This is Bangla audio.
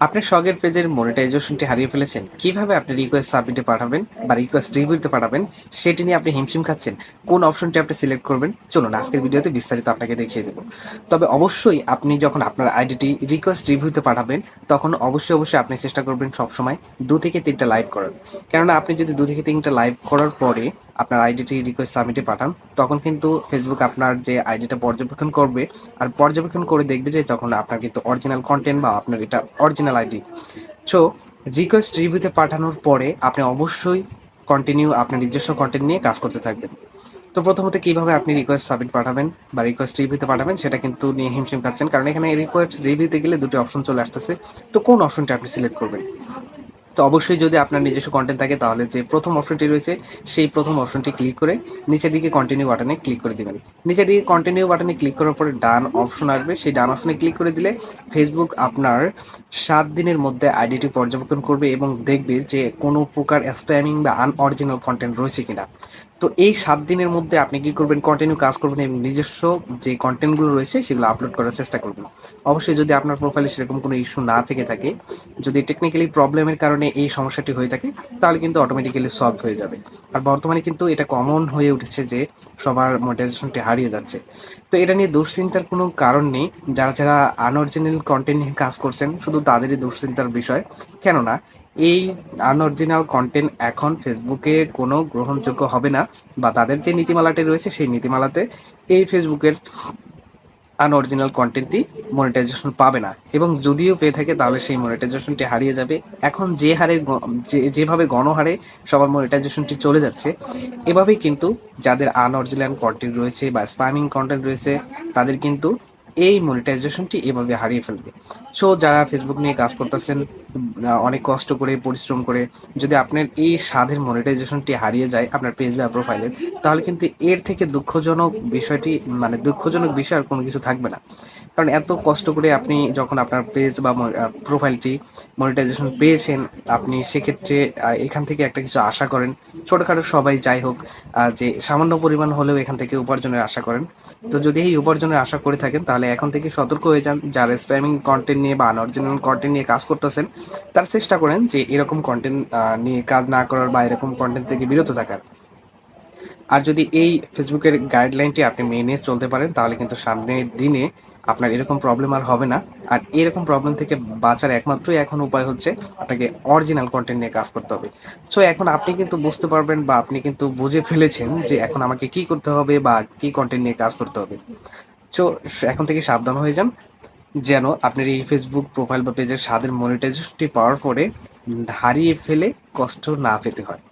আপনার শখের পেজের মনিটাইজেশনটি হারিয়ে ফেলেছেন। কিভাবে আপনি রিকোয়েস্ট সাবমিটে পাঠাবেন বা রিকোয়েস্ট রিভিউতে পাঠাবেন, সেটি নিয়ে আপনি হিমশিম খাচ্ছেন। কোন অপশনটি আপনি সিলেক্ট করবেন? চলুন আজকের ভিডিওতে বিস্তারিত আপনাকে দেখিয়ে দেব। তবে অবশ্যই আপনি যখন আপনার আইডিটি রিকোয়েস্ট রিভিউতে পাঠাবেন, তখন অবশ্যই আপনি চেষ্টা করবেন সবসময় ২ থেকে ৩ টা লাইভ করার। কেননা আপনি যদি ২ থেকে ৩ টা লাইভ করার পরে আপনার আইডিটি রিকোয়েস্ট সাবমিটে পাঠান, তখন কিন্তু ফেসবুক আপনার যে আইডিটা পর্যবেক্ষণ করবে, আর পর্যবেক্ষণ করে দেখবে যে তখন আপনার কিন্তু অরিজিনাল কনটেন্ট বা আপনার এটা অরিজিনাল আইডি। সো রিকোয়েস্ট রিভিউতে পাঠানোর পরে আপনি অবশ্যই কন্টিনিউ আপনার নিজস্ব কন্টেন্ট নিয়ে কাজ করতে থাকবেন। তো প্রথমত কিভাবে আপনি রিকোয়েস্ট সাবমিট পাঠাবেন বা রিকোয়েস্ট রিভিউতে পাঠাবেন সেটা কিন্তু নিয়ে হিমশিম খাচ্ছেন। কারণ এখানে রিকোয়েস্ট রিভিউতে গেলে ২ টি অপশন চলে আসতেছে। তো কোন অপশনটা আপনি সিলেক্ট করবেন? তো অবশ্যই যদি আপনার নিজস্ব কনটেন্ট থাকে তাহলে যে প্রথম অপশনটি রয়েছে সেই প্রথম অপশনটি ক্লিক করে নিচের দিকে কন্টিনিউ বাটনে ক্লিক করে দিবেন। নিচের দিকে কন্টিনিউ বাটনে ক্লিক করার পরে ডান অপশন আসবে। সেই ডান অপশনে ক্লিক করে দিলে ফেসবুক আপনার ৭ দিনের মধ্যে আইডিটি পর্যবেক্ষণ করবে এবং দেখবে যে কোনো প্রকার স্প্যামিং বা আনঅরিজিনাল কনটেন্ট রয়েছে কিনা। তো এই ৭ দিনের মধ্যে আপনি কি করবেন? কন্টিনিউ কাজ করবেন এবং নিজস্ব যে কনটেন্টগুলো রয়েছে সেগুলো আপলোড করার চেষ্টা করবেন। অবশ্যই যদি আপনার প্রোফাইলে সেরকম কোনো ইস্যু না থেকে থাকে, যদি টেকনিক্যালি প্রবলেমের কারণে এই সমস্যাটি হয়ে থাকে, তাহলে কিন্তু অটোমেটিক্যালি সলভ হয়ে যাবে। আর বর্তমানে কিন্তু এটা কমন হয়ে উঠেছে যে সবার মনিটাইজেশনটি হারিয়ে যাচ্ছে। তো এটা নিয়ে দুশ্চিন্তার কোনো কারণ নেই। যারা আনঅরিজিনাল কনটেন্ট নিয়ে কাজ করছেন শুধু তাদেরই দুশ্চিন্তার বিষয়। কেননা এই আনঅরিজিনাল কনটেন্ট এখন ফেসবুকে কোনো গ্রহণযোগ্য হবে না, বা তাদের যে নীতিমালাটি রয়েছে সেই নীতিমালাতে এই ফেসবুকের আনঅরিজিনাল কনটেন্টটি মনিটাইজেশন পাবে না, এবং যদিও পেয়ে থাকে তাহলে সেই মনিটাইজেশনটি হারিয়ে যাবে। এখন যে হারে যেভাবে গণহারে সবার মনিটাইজেশনটি চলে যাচ্ছে, এভাবেই কিন্তু যাদের আনঅরিজিনাল কনটেন্ট রয়েছে বা স্প্যামিং কনটেন্ট রয়েছে তাদের কিন্তু এই মনিটাইজেশনটি এভাবে হারিয়ে ফেলবে। সো যারা ফেসবুক নিয়ে কাজ করতেছেন অনেক কষ্ট করে পরিশ্রম করে, যদি আপনার এই স্বাদের মনিটাইজেশনটি হারিয়ে যায় আপনার পেজ বা প্রোফাইলের, তাহলে কিন্তু এর থেকে দুঃখজনক বিষয়টি, মানে দুঃখজনক বিষয় আর কোনো কিছু থাকবে না। কারণ এত কষ্ট করে আপনি যখন আপনার পেজ বা প্রোফাইলটি মনিটাইজেশন পেয়েছেন, আপনি সেক্ষেত্রে এখান থেকে একটা কিছু আশা করেন। ছোটখাটো সবাই যাই হোক, যে সামান্য পরিমাণ হলেও এখান থেকে উপার্জনের আশা করেন। তো যদি এই উপার্জনের আশা করে থাকেন তাহলে এখন থেকে সতর্ক হয়ে যান। যারা স্প্যামিং কনটেন্ট নিয়ে বা আনঅরিজিনাল কনটেন্ট নিয়ে কাজ করতেছেন, তারা চেষ্টা করেন যে এরকম কনটেন্ট নিয়ে কাজ না করার বা এরকম কনটেন্ট থেকে বিরত থাকার। আর যদি এই ফেসবুকের গাইডলাইনটি আপনি মেনে চলতে পারেন তাহলে কিন্তু সামনের দিনে আপনার এরকম প্রবলেম আর হবে না। আর এরকম প্রবলেম থেকে বাঁচার একমাত্রই এখন উপায় হচ্ছে আপনাকে অরিজিনাল কনটেন্ট নিয়ে কাজ করতে হবে। সো এখন আপনি কিন্তু বুঝতে পারবেন বা আপনি কিন্তু বুঝে ফেলেছেন যে এখন আমাকে কি করতে হবে বা কি কনটেন্ট নিয়ে কাজ করতে হবে। সো এখন থেকে সাবধান হয়ে যান, যেন আপনার এই ফেসবুক প্রোফাইল বা পেজের স্বাদের মনিটাইজেশনটি পাওয়ার পরে হারিয়ে ফেলে কষ্ট না পেতে হয়।